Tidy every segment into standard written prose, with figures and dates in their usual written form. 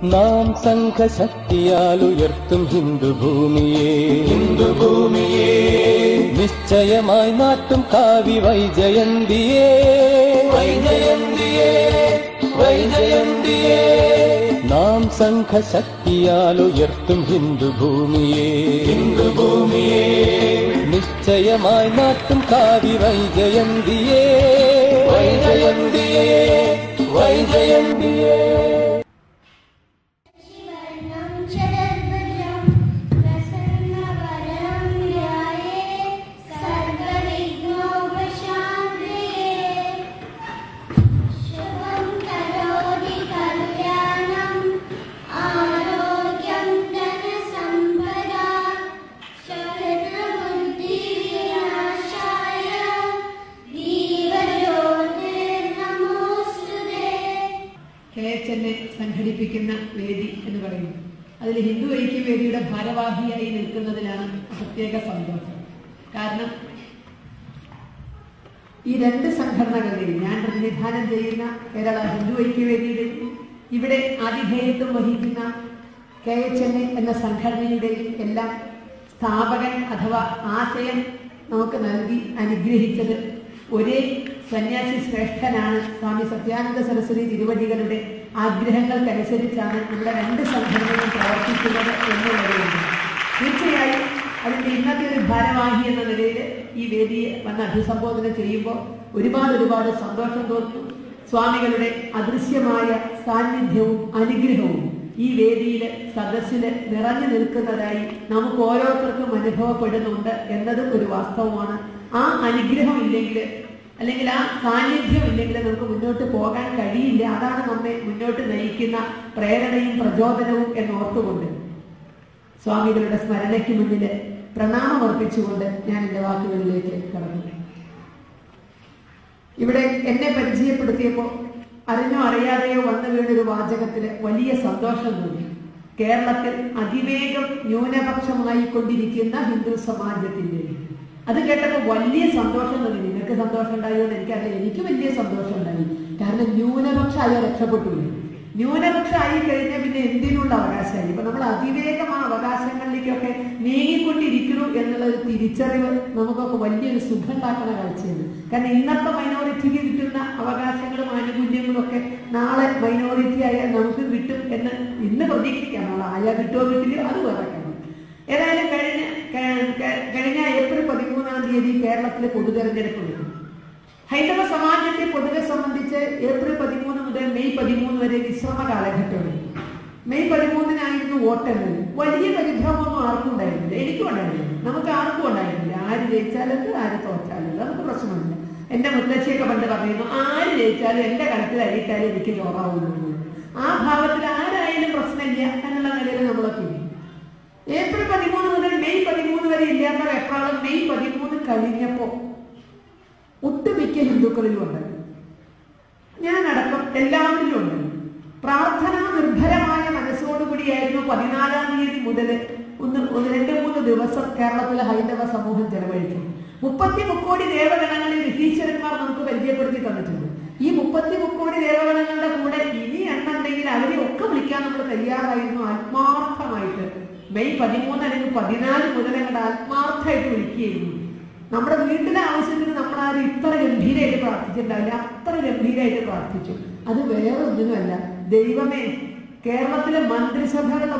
നാം സംഘശക്തിയാൽ ഉയർത്തും ഹിന്ദുഭൂമിയെ നിശ്ചയമായി നാട്ടും കാവി വൈജയന്തിയെ നാം സംഘശക്തിയാൽ ഉയർത്തും ഹിന്ദുഭൂമിയെ നിശ്ചയമായി നാട്ടും കാവി വൈജയന്തിയെ സംഘടിപ്പിക്കുന്ന വേദി എന്ന് പറയുന്നു. അതിൽ ഹിന്ദു ഐക്യവേദിയുടെ ഭാരവാഹിയായി നിൽക്കുന്നതിലാണ് പ്രത്യേക സന്തോഷം. കാരണം ഈ രണ്ട് സംഘടനകളുടെയും ഞാൻ പ്രതിനിധാനം ചെയ്യുന്ന കേരള ഹിന്ദു ഐക്യവേദിയുടെയും ഇവിടെ ആതിഥേയത്വം വഹിക്കുന്ന KHNA എന്ന സംഘടനയുടെയും എല്ലാം സ്ഥാപകൻ അഥവാ ആശയം നമുക്ക് നൽകി അനുഗ്രഹിച്ചത് ഒരേ സന്യാസി ശ്രേഷ്ഠനാണ് സ്വാമി സത്യാനന്ദ സരസ്വതി തിരുവടികളുടെ ആഗ്രഹങ്ങൾക്കനുസരിച്ചാണ് നമ്മുടെ രണ്ട് സംഘടനകളും പ്രവർത്തിക്കുന്നത് എന്നുള്ളതാണ്. തീർച്ചയായും അതിൻ്റെ ഇന്നത്തെ ഒരു ഭാരവാഹി എന്ന നിലയിൽ ഈ വേദിയെ വന്ന് അഭിസംബോധന ചെയ്യുമ്പോൾ ഒരുപാട് സന്തോഷം തോന്നുന്നു. സ്വാമികളുടെ അദൃശ്യമായ സാന്നിധ്യവും അനുഗ്രഹവും ഈ വേദിയിൽ സദസ്സിൽ നിറഞ്ഞു നിൽക്കുന്നതായി നമുക്ക് ഓരോരുത്തർക്കും അനുഭവപ്പെടുന്നുണ്ട് എന്നതും ഒരു വാസ്തവമാണ്. ആ അനുഗ്രഹം ഇല്ലെങ്കിൽ അല്ലെങ്കിൽ ആ സാന്നിധ്യം ഇല്ലെങ്കിൽ നമുക്ക് മുന്നോട്ട് പോകാൻ കഴിയില്ല. അതാണ് നമ്മെ മുന്നോട്ട് നയിക്കുന്ന പ്രേരണയും പ്രചോദനവും എന്നോർത്തുകൊണ്ട് സ്വാമികളുടെ സ്മരണയ്ക്ക് മുന്നിൽ പ്രണാമം അർപ്പിച്ചുകൊണ്ട് ഞാൻ എൻ്റെ വാക്കുകളിലേക്ക് കടന്നു. ഇവിടെ എന്നെ പരിചയപ്പെടുത്തിയപ്പോൾ അറിഞ്ഞോ അറിയാതെയോ വന്നു വീണൊരു വാചകത്തിൽ വലിയ സന്തോഷം തോന്നി. കേരളത്തിൽ അതിവേഗം ന്യൂനപക്ഷമായി കൊണ്ടിരിക്കുന്ന ഹിന്ദു സമാജത്തിൻ്റെ അത് കേട്ടപ്പോൾ വലിയ സന്തോഷം തോന്നി. നിങ്ങൾക്ക് സന്തോഷം ഉണ്ടായോ എന്ന് എനിക്കറിയില്ല, എനിക്ക് വലിയ സന്തോഷം ഉണ്ടായി. കാരണം ന്യൂനപക്ഷമായി രക്ഷപ്പെട്ടു. ന്യൂനപക്ഷമായി കഴിഞ്ഞാൽ പിന്നെ എന്തിനുള്ള അവകാശമായി? ഇപ്പൊ നമ്മൾ അതിവേഗം ആ അവകാശങ്ങളിലേക്കൊക്കെ നീങ്ങിക്കൊണ്ടിരിക്കുന്നു എന്നുള്ളൊരു തിരിച്ചറിവ് നമുക്കൊക്കെ വലിയൊരു സുഖം ഉണ്ടാക്കുന്ന കാഴ്ചയാണ്. കാരണം ഇന്നത്തെ മൈനോറിറ്റിക്ക് കിട്ടുന്ന അവകാശങ്ങളും ആനുകൂല്യങ്ങളും ഒക്കെ നാളെ മൈനോറിറ്റി ആയാൽ നമുക്ക് കിട്ടും എന്ന് ഇന്ന് പ്രതീക്ഷിക്കാം. നാളെ ആയാൽ കിട്ടുമോ കിട്ടില്ലയോ അത് പറയണം. ഏതായാലും കഴിഞ്ഞ ഏപ്രിൽ 13 കേരളത്തിലെ പൊതുതെരഞ്ഞെടുപ്പ് നടന്നു. ഹൈന്ദവ സമാജത്തെ പൊതുവെ സംബന്ധിച്ച് ഏപ്രിൽ 13 മുതൽ മെയ് 13 വരെ വിശ്രമ കാലഘട്ടമാണ്. മെയ് 13 വോട്ടെണ്ണൽ. വലിയ പരിഭ്രമമൊന്നും ആർക്കും ഉണ്ടായിരുന്നില്ല. എനിക്കും ഉണ്ടായിരുന്നില്ല, നമുക്ക് ആർക്കും ഉണ്ടായിരുന്നില്ല. ആര് ജയിച്ചാലും ആര് തോറ്റാലും നമുക്ക് പ്രശ്നമില്ല. എന്റെ മുത്തശ്ശിയൊക്കെ പണ്ട് പറയുന്നു, ആര് ജയിച്ചാലും എന്റെ കണക്കിൽ അരിയിട്ടാലും എനിക്ക് ചോറാവുള്ളൂ. ആ ഭാവത്തിൽ ആരായാലും പ്രശ്നമില്ല എന്നുള്ള നിലയിൽ നമ്മളൊക്കെ. ഏപ്രിൽ 13 മുതൽ മെയ് 13 വരെ ഇല്ലാത്ത വെപ്രാളം മെയ് 13 കഴിഞ്ഞപ്പോ ഒട്ടുമിക്ക ഹിന്ദുക്കളിലും ഉണ്ട്, ഞാനടക്കം എല്ലാവരിലും ഉണ്ട്. പ്രാർത്ഥനാ നിർഭരമായ മനസ്സോടുകൂടിയായിരുന്നു 14 മുതൽ 2-3 ദിവസം കേരളത്തിലെ ഹൈന്ദവ സമൂഹം ചെലവഴിച്ചു. 33 കോടി ദേവഗണങ്ങളിൽ ഋഷീശ്വരന്മാർ നമുക്ക് പരിചയപ്പെടുത്തി തന്നിട്ടുണ്ട്. ഈ 33 കോടി ദേവഗണങ്ങളുടെ കൂടെ ഇനി എണ്ണുണ്ടെങ്കിൽ അവരെ ഒക്കെ വിളിക്കാൻ നമ്മൾ തയ്യാറായിരുന്നു. ആത്മാർത്ഥമായിട്ട് മെയ് 13 അല്ലെങ്കിൽ 14 മുതൽ അങ്ങോട്ട് ആത്മാർത്ഥമായിട്ട് വിളിക്കുകയായിരുന്നു. നമ്മുടെ വീട്ടിലെ ആവശ്യത്തിന് നമ്മളാരും ഇത്ര ഗംഭീരമായിട്ട് പ്രാർത്ഥിച്ചിട്ടുണ്ടാവില്ല, അത്ര ഗംഭീരമായിട്ട് പ്രാർത്ഥിച്ചു. അത് വേറെ ഒന്നിനുമല്ല, ദൈവമേ കേരളത്തിലെ മന്ത്രിസഭയിലെ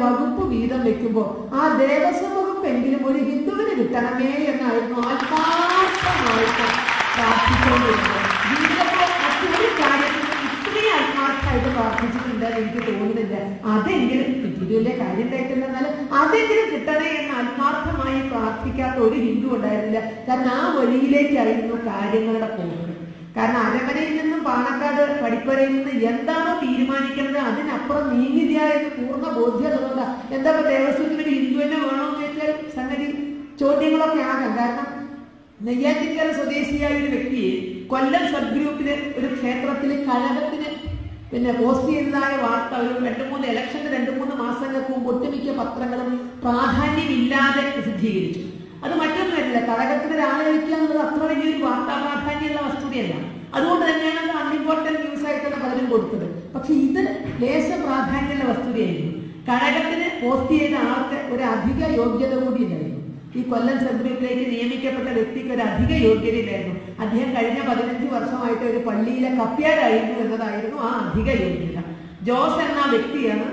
വകുപ്പ് വീതം വെക്കുമ്പോൾ ആ ദേവസ്വം വകുപ്പെങ്കിലും ഒരു ഹിന്ദുവിന് കിട്ടണമേ എന്നായിരുന്നു ആത്മാർത്ഥമായിട്ട് പ്രാർത്ഥിച്ചുകൊണ്ടിരുന്നത്. ജീവിതത്തിൽ മറ്റൊരു കാര്യത്തിൽ ഇത്രയും ആത്മാർത്ഥമായിട്ട് പ്രാർത്ഥിച്ചിട്ടുണ്ടെന്ന് എനിക്ക് തോന്നുന്നില്ല. അതെങ്കിലും വലിയ കാര്യം ഉണ്ടായിട്ടില്ല, എന്നാലും അതെങ്കിലും കിട്ടണേ എന്ന് ആത്മാർത്ഥമായി പ്രാർത്ഥിക്കാത്ത ഒരു ഹിന്ദു ഉണ്ടായിരുന്നില്ല. കാരണം ആ വഴിയിലേക്കായിരുന്നു കാര്യങ്ങളുടെ പോക്ക്. കാരണം അരമനയിൽ നിന്നും പാണക്കാട് പടിപ്പരയിൽ നിന്ന് എന്താണോ തീരുമാനിക്കുന്നത് അതിനപ്പുറം നീങ്ങില്ല എന്ന് പൂർണ്ണ ബോധ്യമുള്ളതുകൊണ്ട് എന്താ ദേവസ്വത്തിന് ഒരു ഹിന്ദുവിനെ വേണോ എന്ന് ചോദിച്ചാൽ സംഗതി ചോദ്യങ്ങളൊക്കെ ആകാം. കാരണം നെയ്യാറ്റിൻകര സ്വദേശിയായ ഒരു വ്യക്തിയെ കൊല്ലം സബ് ഗ്രൂപ്പിലെ ഒരു ക്ഷേത്രത്തിലെ കഴകത്തിന് പോസ്റ്റ് ചെയ്തതായ വാർത്ത ഒരു 2-3 ഇലക്ഷന് 2-3 മാസങ്ങൾക്ക് മുമ്പ് ഒട്ടുമിക്ക പത്രങ്ങളും പ്രാധാന്യമില്ലാതെ പ്രസിദ്ധീകരിച്ചു. അത് മറ്റൊന്നുമല്ല, കഴകത്തിന് ഒരാളെ വയ്ക്കുക എന്നുള്ളത് അത്ര വലിയൊരു വാർത്താ പ്രാധാന്യമുള്ള വസ്തുതയല്ല. അതുകൊണ്ട് തന്നെയാണ് അത് അൺഇമ്പോർട്ടന്റ് ന്യൂസ് ആയിട്ടാണ് പലരും കൊടുത്തത്. പക്ഷെ ഇത് ലേശ പ്രാധാന്യമുള്ള വസ്തുതയായിരുന്നു. കഴകത്തിന് പോസ്റ്റ് ചെയ്ത ആൾക്ക് ഒരു അധിക യോഗ്യത കൂടി ഇല്ലായിരുന്നു. ഈ കൊല്ലം സബ് ഗ്രൂപ്പിലേക്ക് നിയമിക്കപ്പെട്ട വ്യക്തിക്ക് ഒരു അധിക യോഗ്യതയില്ലായിരുന്നു. അദ്ദേഹം കഴിഞ്ഞ 15 വർഷമായിട്ട് ഒരു പള്ളിയിലെ കപ്പ്യാരായിരുന്നു എന്നതായിരുന്നു ആ അധിക യോഗ്യത. ജോസ് എന്ന വ്യക്തിയാണ്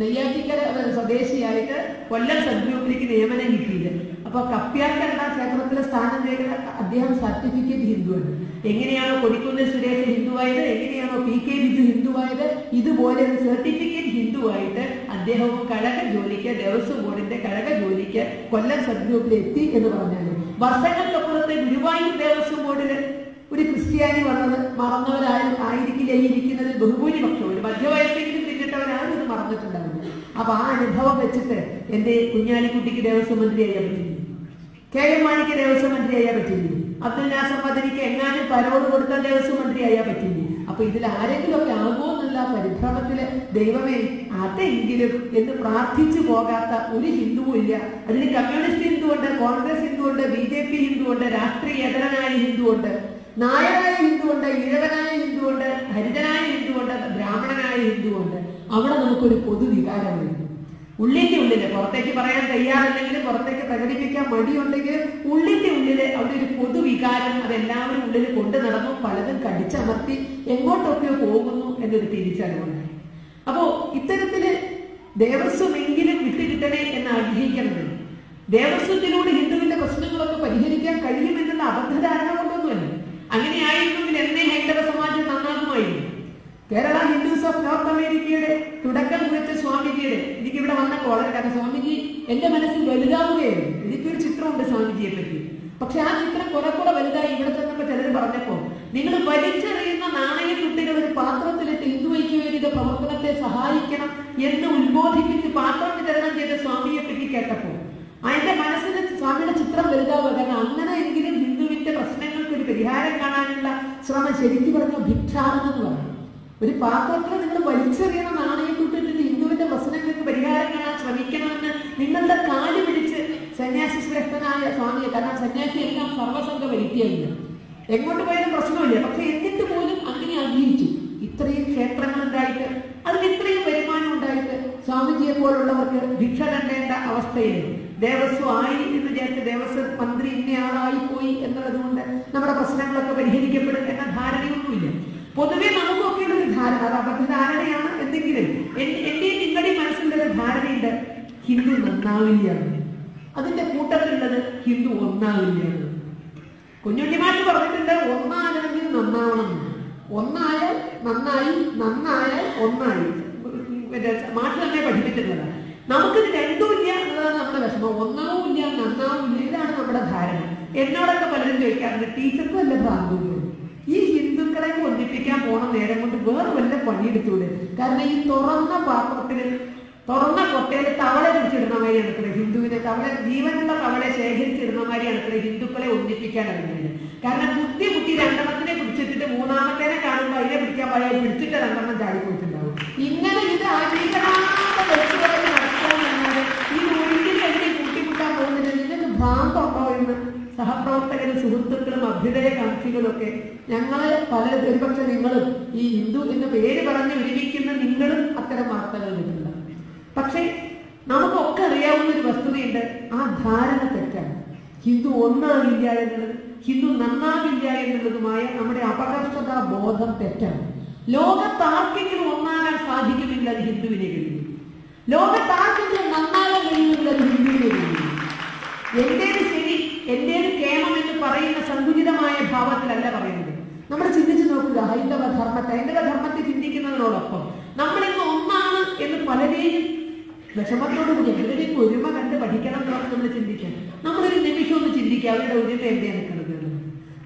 നെയ്യാറ്റിക്കര സ്വദേശിയായിട്ട് കൊല്ലം സബ് ഗ്രൂപ്പിലേക്ക് നിയമനം കിട്ടിയത്. അപ്പൊ കപ്പ്യാർക്ക് എന്ന ക്ഷേത്രത്തിലെ സ്ഥാനം നേടുന്ന അദ്ദേഹം സർട്ടിഫിക്കറ്റ് ഹിന്ദുവാണ്. എങ്ങനെയാണോ കൊടിക്കുന്നിൽ സുരേഷ് ഹിന്ദുവായത്, എങ്ങനെയാണോ PK ബിജു ഹിന്ദുവായത്, ഇതുപോലെ ഒരു സർട്ടിഫിക്കറ്റ് ഹിന്ദുവായിട്ട് അദ്ദേഹവും കഴക ജോലിക്ക്, ദേവസ്വം ബോർഡിന്റെ കഴക ജോലിക്ക് കൊല്ലം സബ് ഗ്രൂപ്പിൽ എത്തി എന്ന് പറഞ്ഞാൽ വർഷങ്ങൾക്കപ്പുറത്തെ ഗുരുവായൂർ ദേവസ്വം ബോർഡിൽ ഒരു ക്രിസ്ത്യാനി വന്നത് മറന്നവരായിരിക്കില്ല ഈ ഇരിക്കുന്നതിൽ ബഹുഭൂരിപക്ഷവും. ഒരു മധ്യവയസ്സെങ്കിലും പിന്നിട്ടവരാണ് ഇത് മറന്നിട്ടുണ്ടാവുന്നത്. അപ്പൊ ആ അനുഭവം വെച്ചിട്ട് എന്റെ കുഞ്ഞാലിക്കുട്ടിക്ക് ദേവസ്വം മന്ത്രി ചെയ്യാൻ പറ്റില്ല, KM മാണിക്ക് ദേവസ്വം മന്ത്രി ചെയ്യാൻ പറ്റില്ല, അബ്ദുൽ നാസർ മദനിക്ക് എങ്ങാനും പരോട് കൊടുത്ത ദേവസ്വം മന്ത്രി ചെയ്യാൻ പറ്റില്ല. അപ്പൊ ഇതിൽ ആരെങ്കിലും ഒക്കെ ആകുമോ എന്നുള്ള പരിഭ്രമത്തില് ദൈവമേ അതെങ്കിലും എന്ന് പ്രാർത്ഥിച്ചു പോകാത്ത ഒരു ഹിന്ദുവും ഇല്ല. അതിന് കമ്മ്യൂണിസ്റ്റ് ഹിന്ദുവുണ്ട്, കോൺഗ്രസ് ഹിന്ദുവുണ്ട്, BJP ഹിന്ദുവുണ്ട്, രാഷ്ട്രീയേതരനായ ഹിന്ദുവുണ്ട്, നായരായ ഹിന്ദുവുണ്ട്, ഈഴവനായ ഹിന്ദുവുണ്ട്, ഹരിജനായ ഹിന്ദുവുണ്ട്, ബ്രാഹ്മണനായ ഹിന്ദുവുണ്ട്. അവിടെ നമുക്കൊരു പൊതുവികാരമുണ്ട്. ഉള്ളിന്റെ ഉള്ളില് പുറത്തേക്ക് പറയാൻ തയ്യാറില്ലെങ്കിലും, പുറത്തേക്ക് പ്രകടിപ്പിക്കാൻ മടിയുണ്ടെങ്കിലും ഉള്ളിന്റെ ഉള്ളില് അവിടെ ഒരു പൊതുവികാരം അതെല്ലാവരും ഉള്ളിൽ കൊണ്ടു നടന്നു പലതും കടിച്ചമർത്തി എങ്ങോട്ടൊക്കെയോ പോകുന്നു എന്നൊരു തിരിച്ചറിവുണ്ടായി. അപ്പോ ഇത്തരത്തില് ദേവസ്വമെങ്കിലും വിട്ടുകിട്ടണേ എന്ന് ആഗ്രഹിക്കുന്നത് ദേവസ്വത്തിലൂടെ ഹിന്ദുവിന്റെ പ്രശ്നങ്ങളൊക്കെ പരിഹരിക്കാൻ കഴിയുമെന്നുള്ള അബദ്ധധാരണ കൊണ്ടൊന്നുമല്ല. അങ്ങനെയായിരുന്നെങ്കിൽ എന്നേ ഹൈന്ദവ സമാജം നന്നാകുമായിരുന്നു. കേരള ഹിന്ദുസ് ഓഫ് നോർത്ത് അമേരിക്കയുടെ തുടക്കം കുറിച്ച സ്വാമിജിയുടെ എനിക്കിവിടെ വന്നപ്പോൾ വളരെ കാരണം സ്വാമിജി എന്റെ മനസ്സിൽ വലുതാവുകയായിരുന്നു. എനിക്കൊരു ചിത്രമുണ്ട് സ്വാമിജിയെ പറ്റി. പക്ഷെ ആ ചിത്രം കുറെ കൂടെ വലുതായി. ഇവിടെ ചെന്നപ്പോ ചിലർ പറഞ്ഞപ്പോ നിങ്ങൾ വലിച്ചെറിയുന്ന നാണയത്തുട്ടികൾ ഒരു പാത്രത്തിലിട്ട് ഹിന്ദു ഐക്യവേദിയുടെ പ്രവർത്തനത്തെ സഹായിക്കണം എന്ന് ഉത്ബോധിപ്പിച്ച് പാത്രം വിതരണം ചെയ്ത സ്വാമിയെ പറ്റി കേട്ടപ്പോ അതിന്റെ മനസ്സിന് സ്വാമിയുടെ ചിത്രം വലുതാവുക. കാരണം അങ്ങനെ എങ്കിലും ഹിന്ദുവിന്റെ പ്രശ്നങ്ങൾക്ക് ഒരു പരിഹാരം കാണാനുള്ള ശ്രമം ശരിക്കും പറഞ്ഞ ഭിക്ഷാടനം എന്ന് പറഞ്ഞു. ഒരു പാത്രത്തിൽ നിങ്ങൾ വലിച്ചെറിയണ നാണയത്തുട്ടിട്ട് ഹിന്ദുവിന്റെ പ്രശ്നങ്ങൾക്ക് പരിഹാരം കാണാൻ ശ്രമിക്കണമെന്ന് നിങ്ങളുടെ കാല് പിടിച്ച് സന്യാസി ശ്രേഷ്ഠനായ സ്വാമിയെ, കാരണം സന്യാസി എല്ലാം സർവസംഘ പരിത്യാഗിയാണ്, എങ്ങോട്ട് പോയാലും പ്രശ്നമില്ല. പക്ഷെ എന്നിട്ട് പോലും അങ്ങനെ ആഗ്രഹിച്ചു. ഇത്രയും ക്ഷേത്രങ്ങൾ ഉണ്ടായിട്ട് അതിന് ഇത്രയും വരുമാനം ഉണ്ടായിട്ട് സ്വാമിജിയെ പോലുള്ളവർക്ക് ഭിക്ഷ തണ്ടേണ്ട അവസ്ഥയിലാണ്. ദേവസ്വം ആയി എന്ന് വിചാരിച്ച് ദേവസ്വം മന്ത്രി ഇന്നയാളായി പോയി എന്നുള്ളത് കൊണ്ട് നമ്മുടെ പ്രശ്നങ്ങളൊക്കെ പരിഹരിക്കപ്പെടും എന്ന ധാരണയൊന്നുമില്ല. പൊതുവെ നമുക്കൊക്കെയുള്ള ഒരു ധാരണ, അത് അബദ്ധധാരണയാണ്. എന്തെങ്കിലും എന്റെയും നിങ്ങളുടെയും മനസ്സിലൊരു ധാരണയുണ്ട്, ഹിന്ദു നന്നാവില്ലാണ്. അതിന്റെ കൂട്ടത്തിലുള്ളത് ഹിന്ദു ഒന്നാവില്ലാണ്. കുഞ്ഞുണ്ണിമാഷ് പറഞ്ഞിട്ടുണ്ട് ഒന്നാകണമെങ്കിൽ നന്നാവണം. ഒന്നായാൽ നന്നായി, നന്നായാൽ ഒന്നായി. മാഷ് തന്നെ പഠിപ്പിച്ചിട്ടുള്ളതാണ്. നമുക്കിത് രണ്ടും ഇല്ല എന്നതാണ് നമ്മുടെ വിഷമം. ഒന്നാവും ഇല്ല, നന്നാവും ഇല്ല. ഇതാണ് നമ്മുടെ ധാരണ. എന്നോടൊക്കെ പലരും ചോദിക്കാറുണ്ട്, ടീച്ചർക്കും വല്ല ഭ്രാന്തുള്ളൂ, ഈ ഹിന്ദുക്കളെ ഒന്നിപ്പിക്കാൻ പോണ നേരം കൊണ്ട് വേറെ വല്ല പണിയെടുത്തൂടെ? കാരണം ഈ തുറന്ന പാത്രത്തിന്, തുറന്ന കൊട്ടയിൽ തവള പിടിച്ചിടുന്ന മാതിരിയാണ് ഇത്ര ഹിന്ദുവിനെ, ജീവനുള്ള തവളെ ശേഖരിച്ചിടുന്ന മാതിരിയാണ് ഇത്ര ഹിന്ദുക്കളെ ഒന്നിപ്പിക്കാൻ അറിയുന്നത്. കാരണം ബുദ്ധി രണ്ടെണ്ണത്തിനെ പിടിച്ചിട്ടിട്ട് മൂന്നാമത്തേനെ കാണുമ്പോൾ അതിനെ പിടിക്കാൻ പോയാൽ പിടിച്ചിട്ട് രണ്ടെണ്ണം ചാടിപ്പോയിട്ടുണ്ടാവും. ഇങ്ങനെ ഇത് ആചീകരണാത്ത വ്യക്തികളെ നടത്താൻ ഈ ഒരിക്കലും എന്നെ കൂട്ടിമുട്ടാൻ പോകുന്നില്ല. നിങ്ങൾക്ക് ഭ്രാന്തുണ്ടോ എന്ന് സഹപ്രവർത്തകരും സുഹൃത്തുക്കളും അഭ്യുദയകാംക്ഷികളും ഒക്കെ ഞങ്ങള് പലരും, ഒരുപക്ഷെ നിങ്ങളും ഈ ഹിന്ദു എന്ന പേര് പറഞ്ഞ് ഒരുമിക്കുന്ന നിങ്ങളും അത്തരം വാർത്തകൾ കിട്ടില്ല. പക്ഷെ നമുക്കൊക്കെ അറിയാവുന്ന ഒരു വസ്തുതയുണ്ട്, ആ ധാരണ തെറ്റാണ്. ഹിന്ദു ഒന്നാകില്ല എന്നുള്ളത്, ഹിന്ദു നന്നാകില്ല എന്നുള്ളതുമായ നമ്മുടെ അപകർഷതാ ബോധം തെറ്റാണ്. ലോകത്താർക്കെങ്കിലും ഒന്നാകാൻ സാധിക്കുന്നില്ല, അത് ഹിന്ദുവിനെ കഴിയും. ലോകത്താർക്കെങ്കിലും നന്നാകാൻ കഴിയുന്നില്ല, അത് ഹിന്ദുവിനെ കഴിയും. എന്റേത് ശരി, എന്റേത് കേമം എന്ന് പറയുന്ന സങ്കുചിതമായ ഭാവത്തിലല്ല പറയുന്നത്. നമ്മൾ ചിന്തിച്ചു നോക്കുക ഹൈന്ദവ ധർമ്മത്തെ ചിന്തിക്കുന്നതിനോടൊപ്പം നമ്മളിന്ന് ഒന്നാണ് എന്ന് പലരെയും വിഷമത്തോടുകൂടി അവരുടെയും ഒരുമ കണ്ട് പഠിക്കണം എന്ന് നമ്മൾ ചിന്തിക്കാം. നമ്മളൊരു നിമിഷം ഒന്ന് ചിന്തിക്കുക, അവരുടെ ഒരുമ എവിടെയാണ് നിൽക്കുന്നത്.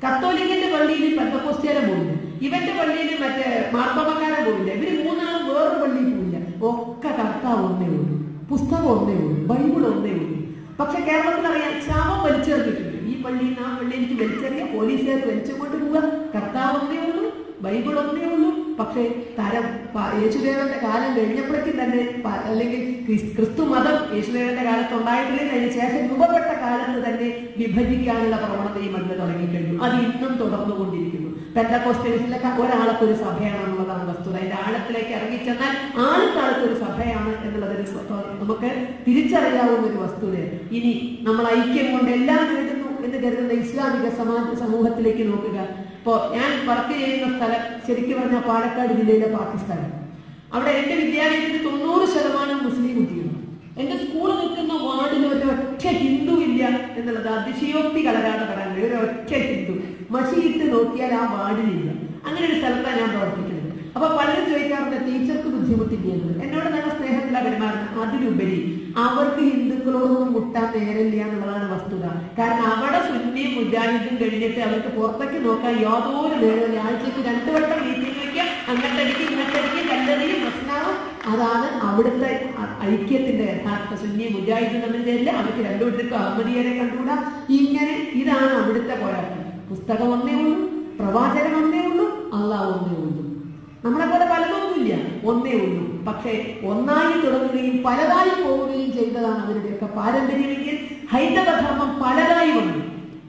കത്തോലിക്കന്റെ പള്ളിയിൽ പെന്തക്കോസ്ത്യാരെ പോയില്ല, ഇവന്റെ പള്ളിയിൽ മറ്റേ മാർത്തോമക്കാരെ പോയില്ല, ഇവര് മൂന്നാളും വേറൊരു പള്ളിയിൽ പോയില്ല. ഒക്കെ കർത്താവ് ഒന്നേ ഉള്ളൂ, പുസ്തകം ഒന്നേ ഉള്ളൂ, ബൈബിൾ ഒന്നേ ഉള്ളൂ. പക്ഷെ കേരളത്തിൽ അറിയാം, ശാപം വലിച്ചെറിഞ്ഞിട്ടുണ്ട്. ഈ പള്ളിയിൽ നിന്ന് ആ പള്ളി എനിക്ക് വലിച്ചെറിയാം, പോലീസുകാർ വലിച്ചുകൊണ്ട് പോവുക. കർത്താവ് ഒന്നേ ഉള്ളൂ, ബൈബിൾ ഒന്നേ ഉള്ളൂ. പക്ഷേ യേശുദേവന്റെ കാലം കഴിഞ്ഞപ്പോഴേക്കും തന്നെ, അല്ലെങ്കിൽ ക്രിസ്തു മതം യേശുദേവന്റെ കാലത്ത് ഉണ്ടായിട്ടില്ലെങ്കിൽ അതിന് ശേഷം രൂപപ്പെട്ട കാലത്ത് തന്നെ വിഭജിക്കാനുള്ള പ്രവണത ഈ മണ്ണ് തുടങ്ങിക്കഴിഞ്ഞു. അത് ഇന്നും തുടർന്നുകൊണ്ടിരിക്കുന്നു. പെന്തക്കോസ്റ്റലിലൊക്കെ ഒരാൾക്ക് ഒരു സഭയാണ് എന്നുള്ളതാണ് വസ്തുത. അതിന്റെ ആഴത്തിലേക്ക് ഇറങ്ങിച്ചെന്നാൽ ആൾക്കാർക്ക് ഒരു സഭയാണ് എന്നുള്ളതൊരു നമുക്ക് തിരിച്ചറിയാവുന്ന ഒരു വസ്തുത. ഇനി നമ്മൾ ഐക്യം കൊണ്ട് എല്ലാം നേടുന്നു എന്ന് കരുതുന്ന ഇസ്ലാമിക സമൂഹത്തിലേക്ക് നോക്കുക. ഇപ്പോ ഞാൻ വർക്ക് ചെയ്യുന്ന സ്ഥലം ശരിക്കും പറഞ്ഞാൽ പാലക്കാട് ജില്ലയിലെ പാകിസ്ഥാൻ. അവിടെ എന്റെ വിദ്യാലയത്തിൽ 90% മുസ്ലിം കുട്ടികളാണ്. എന്റെ സ്കൂൾ നിൽക്കുന്ന വാർഡിൽ ഒരൊറ്റ ഹിന്ദു ഇല്ല എന്നുള്ളത് അതിശയോക്തി കലരാതെ പറയാൻ. ഒരൊറ്റ ഹിന്ദു മഷിയിട്ട് നോക്കിയാൽ ആ വാർഡിലില്ല. അങ്ങനെ ഒരു സ്ഥലത്താണ് ഞാൻ പ്രവർത്തിക്കുന്നത്. അപ്പൊ പലരും ചോദിക്കാറുണ്ട് ടീച്ചർക്ക് ബുദ്ധിമുട്ടില്ല. എന്നോട് നല്ല സ്നേഹത്തിലാണ് പെരുമാറുന്നത്. അതിലുപരി അവർക്ക് ഹിന്ദുക്കളോടൊന്നും മുട്ടാൻ നേരില്ല എന്നുള്ളതാണ് വസ്തുത. കാരണം അവിടെ സുന്നി മുജാഹിദും കഴിഞ്ഞിട്ട് അവർക്ക് പുറത്തേക്ക് നോക്കാൻ യാതൊരു നേരമില്ല. ആഴ്ചക്ക് 2 വട്ടം മീറ്റിംഗ് വയ്ക്കാം, അങ്ങോട്ടടിക്ക് ഇങ്ങോട്ടടിക്ക് കല്ലറിയും പ്രശ്നവും. അതാണ് അവിടുത്തെ ഐക്യത്തിന്റെ യഥാർത്ഥ. സുന്നി മുജാഹിദും തമ്മിൽ ചേരില്ല, അവർക്ക് 2 വീട്ടിലും അഹമ്മദിയരെ കണ്ടുകൂടാ. ഇങ്ങനെ ഇതാണ് അവിടുത്തെ പോരാട്ടം. പുസ്തകം ഒന്നേ ഉള്ളൂ, പ്രവാചകൻ ഒന്നേ ഉള്ളൂ, അള്ളാഹ് ഒന്നേ ഉള്ളൂ. നമ്മളെ പോലെ പലതൊന്നുമില്ല, ഒന്നേ ഉള്ളൂ. പക്ഷെ ഒന്നായി തുടങ്ങുകയും പലതായി പോവുകയും ചെയ്തതാണ് അവരുടെയൊക്കെ പാരമ്പര്യമെങ്കിൽ ഹൈന്ദവ ധർമ്മം പലതായി വന്നു.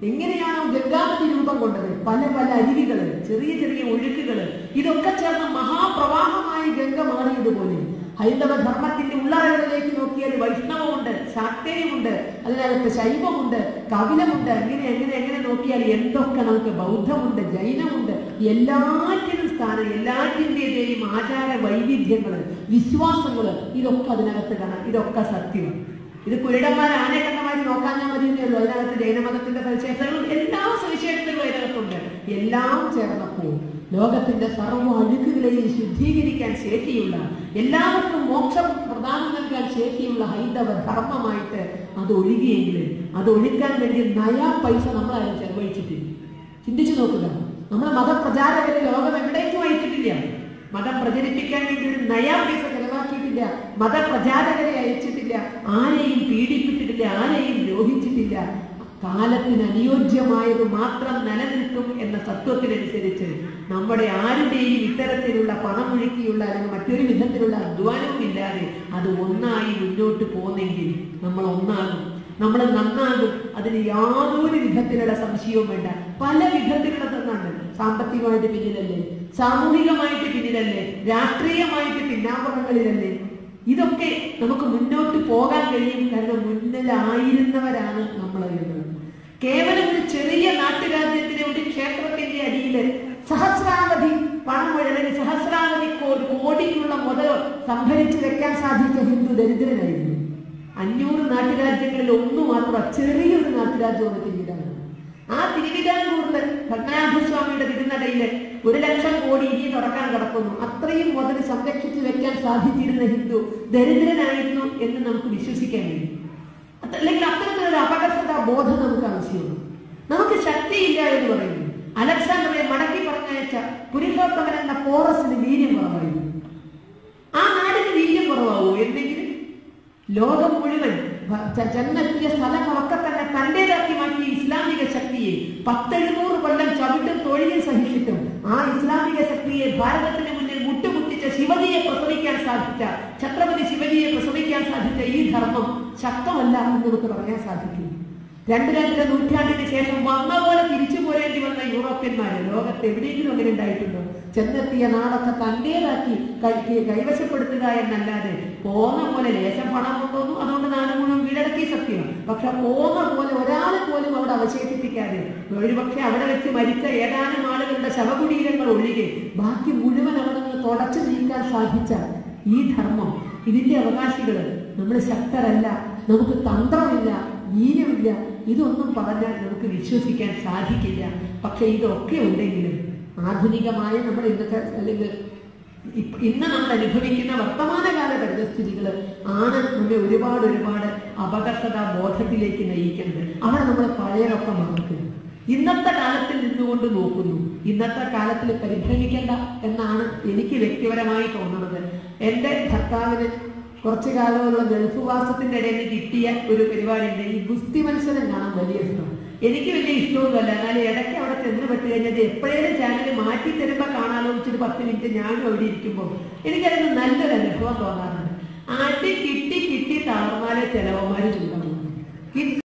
എങ്ങനെയാണോ ഗംഗാനദി രൂപം കൊണ്ടത്, പല പല അരുവികള്, ചെറിയ ചെറിയ ഒഴുക്കുകള്, ഇതൊക്കെ ചേർന്ന് മഹാപ്രവാഹമായി ഗംഗ മാറിയതുപോലെ ഹൈന്ദവ ധർമ്മത്തിന്റെ ഉള്ളറകളിലേക്ക് നോക്കിയാൽ വൈഷ്ണവമുണ്ട്, ശാക്തേയമുണ്ട്, അതിനകത്ത് ശൈവമുണ്ട്, കപിലമുണ്ട്. എങ്ങനെ നോക്കിയാൽ എന്തൊക്കെ നമുക്ക് ബൗദ്ധമുണ്ട്, ജൈനമുണ്ട്. എല്ലാറ്റിനും സ്ഥാനം, എല്ലാറ്റിൻ്റെയും ആചാര വൈവിധ്യങ്ങള്, വിശ്വാസങ്ങള്, ഇതൊക്കെ അതിനകത്ത് കാണാം. ഇതൊക്കെ സത്യമാണ്. ഇത് കുരുടന്മാരെ ആനെ കണ്ടമാരി നോക്കാൻ ഞാൻ മതിയേ ഉള്ളൂ. അതിനകത്ത് ജൈനമതത്തിന്റെ സവിശേഷതകളും എല്ലാ സവിശേഷതകളും അതിനകത്തുണ്ട്. എല്ലാം ചേർന്നപ്പോൾ ലോകത്തിന്റെ സർവ്വ അഴുക്കുകളെയും ശുദ്ധീകരിക്കാൻ ശേഷിയുള്ള, എല്ലാവർക്കും മോക്ഷം പ്രദാനം നൽകാൻ ശേഷിയുള്ള ഹൈന്ദവ ധർമ്മമായിട്ട് അത് ഒഴുകിയെങ്കിൽ അത് ഒഴുക്കാൻ വേണ്ടി നയാ പൈസ നമ്മളാരും ചെലവഴിച്ചിട്ടില്ല. ചിന്തിച്ചു നോക്കുക. നമ്മുടെ മതപ്രചാരകരെ ലോകം എവിടേക്കും അയച്ചിട്ടില്ല. മതം പ്രചരിപ്പിക്കാൻ വേണ്ടി ഒരു നയാ പൈസ ചെലവാക്കിയിട്ടില്ല. മതപ്രചാരകരെ അയച്ചിട്ടില്ല. ആരെയും പീഡിപ്പിച്ചിട്ടില്ല, ആരെയും ദ്രോഹിച്ചിട്ടില്ല. കാലത്തിന് അനുയോജ്യമായത് മാത്രം നിലനിൽക്കും എന്ന തത്വത്തിനനുസരിച്ച് നമ്മുടെ ആരുടെയും ഇത്തരത്തിലുള്ള പണമൊഴുക്കിയുള്ള അല്ലെങ്കിൽ മറ്റൊരു വിധത്തിലുള്ള അധ്വാനവും ഇല്ലാതെ അത് ഒന്നായി മുന്നോട്ട് പോന്നെങ്കിൽ നമ്മൾ ഒന്നാകും, നമ്മൾ നന്നാകും. അതിന് യാതൊരു വിധത്തിലുള്ള സംശയവും വേണ്ട. പല വിധത്തിലുള്ള തന്നാണ്. സാമ്പത്തികമായിട്ട് പിന്നിലല്ലേ, സാമൂഹികമായിട്ട് പിന്നിലല്ലേ, രാഷ്ട്രീയമായിട്ട് പിന്നാമ്പുറങ്ങളിലല്ലേ. ഇതൊക്കെ നമുക്ക് മുന്നോട്ട് പോകാൻ കഴിയും. കാരണം മുന്നിലായിരുന്നവരാണ് നമ്മൾ എന്നുള്ളത്. കേവലം ഒരു ചെറിയ നാട്ടുരാജ്യത്തിലെ ഒരു ക്ഷേത്രത്തിന്റെ അടിയിൽ സഹസ്രാവധി പണം അല്ലെങ്കിൽ സഹസ്രാവധി കോടിക്കുള്ള മുതൽ സംഭരിച്ചു വെക്കാൻ സാധിച്ച ഹിന്ദു ദരിദ്രനായിരുന്നു. 500 നാട്ടുരാജ്യങ്ങളിൽ ഒന്നു മാത്രം ചെറിയൊരു നാട്ടുരാജ്യമാണ് തിരുവിതാംകൂർ. ആ തിരുവിതാംകൂറില് പത്മനാഭസ്വാമിയുടെ തിരുനടയില് 1,00,000 കോടി ഇനി തുറക്കാൻ കിടക്കുന്നു. അത്രയും മുതൽ സംരക്ഷിച്ചു വെക്കാൻ സാധിച്ചിരുന്ന ഹിന്ദു ദരിദ്രനായിരുന്നു എന്ന് നമുക്ക് വിശ്വസിക്കാൻ കഴിയും. അല്ലെങ്കിൽ അത്തരത്തിലൊരു അപകർഷതാ ബോധം നമുക്ക് ആവശ്യമാണ്. നമുക്ക് ശക്തിയില്ല എന്ന് പറയുന്നു. അലക്സാണ്ടറെ മടക്കി പറഞ്ഞയച്ച പുരുഷോത്തമൻ എന്ന പോറസിന് വീര്യം കുറവായിരുന്നു. ആ നാടിന് വീര്യം കുറവാവൂ എന്തെങ്കിലും ലോകം മുഴുവൻ ചെന്നെത്തിയ സ്ഥലങ്ങളൊക്കെ തന്നെ തന്റേതാക്കി മാറ്റിയ ഇസ്ലാമിക ശക്തിയെ 10-700 കൊല്ലം ചവിട്ടും തൊഴിലും സഹിച്ചിട്ടും ആ ഇസ്ലാമിക ശക്തിയെ ഭാരതത്തിന് മുന്നിൽ മുട്ടുകുത്തിച്ച ശിവജിയെ പ്രസവിക്കാൻ സാധിച്ച, ഛത്രപതി ശിവജിയെ പ്രസവിക്കാൻ സാധിച്ച ഈ ധർമ്മം ശക്തമല്ല എന്ന് നമുക്ക് പറയാൻ സാധിക്കും. 2 നൂറ്റാണ്ടിന് ശേഷം വന്ന പോലെ തിരിച്ചു പോരേണ്ടി വന്ന യൂറോപ്യന്മാര് ലോകത്ത് എവിടെയെങ്കിലും അങ്ങനെ ഉണ്ടായിട്ടുണ്ടോ? ചെന്നെത്തിയ നാടൊക്കെ തന്റേതാക്കി കൈവശപ്പെടുത്തുക എന്നല്ലാതെ പോന്ന പോലെ ലേശം പണം കൊണ്ടുവന്നു, അതുകൊണ്ട് നാട് മുഴുവൻ വീടടക്കി സത്യമാണ്. പക്ഷെ പോന്ന പോലെ ഒരാളെ പോലും അവിടെ അവശേഷിപ്പിക്കാതെ ഒരുപക്ഷെ അവിടെ വെച്ച് മരിച്ച ഏതാനും ആളുകളുടെ ശവകുടീരങ്ങൾ ഒഴികെ ബാക്കി മുഴുവൻ അവിടെ നിന്ന് തുടച്ചു നീക്കാൻ സാധിച്ച ഈ ധർമ്മം, ഇതിന്റെ അവകാശികള് നമ്മൾ ശക്തരല്ല, നമുക്ക് തന്ത്രമില്ല, വീര്യമില്ല, ഇതൊന്നും പറഞ്ഞാൽ നമുക്ക് വിശ്വസിക്കാൻ സാധിക്കില്ല. പക്ഷെ ഇതൊക്കെ ഉണ്ടെങ്കിലും ആധുനികമായ നമ്മുടെ ഇന്നത്തെ അല്ലെങ്കിൽ ഇന്ന് നമ്മൾ അനുഭവിക്കുന്ന വർത്തമാനകാല പരിതസ്ഥിതികൾ ആണ് നമ്മെ ഒരുപാട് അപകർഷതാ ബോധത്തിലേക്ക് നയിക്കുന്നത്. അവിടെ നമ്മൾ പഴയതൊക്കെ മറക്കുന്നു. ഇന്നത്തെ കാലത്തിൽ നിന്നുകൊണ്ട് നോക്കുന്നു. ഇന്നത്തെ കാലത്തിൽ പരിഭ്രമിക്കേണ്ട എന്നാണ് എനിക്ക് വ്യക്തിപരമായി തോന്നുന്നത്. എൻ്റെ ഭർത്താവിന് കുറച്ചു കാലമുള്ള ഗൾഫ് വാസത്തിന്റെ ഇടയിൽ കിട്ടിയ ഒരു പരിപാടിയുണ്ട്. ഈ ഗുസ്തി മത്സരം കാണാൻ വലിയ ഇഷ്ടം. എനിക്ക് വലിയ ഇഷ്ടമൊന്നുമല്ല. എന്നാലും ഇടയ്ക്ക് അവിടെ ചെന്ന് പെട്ട് കഴിഞ്ഞത് എപ്പോഴേലും ചാനൽ മാറ്റി തരുമ്പോൾ കാണാനോ വെച്ചിട്ട് 10 മിനിറ്റ് ഞാനും അവിടെ ഇരിക്കുമ്പോൾ എനിക്കതിന് നല്ലൊരു അനുഭവം തോന്നാറുണ്ട്. ആട്ടി കിട്ടി തളർന്നാലേ ചിലവന്മാര് ചൂടാവും.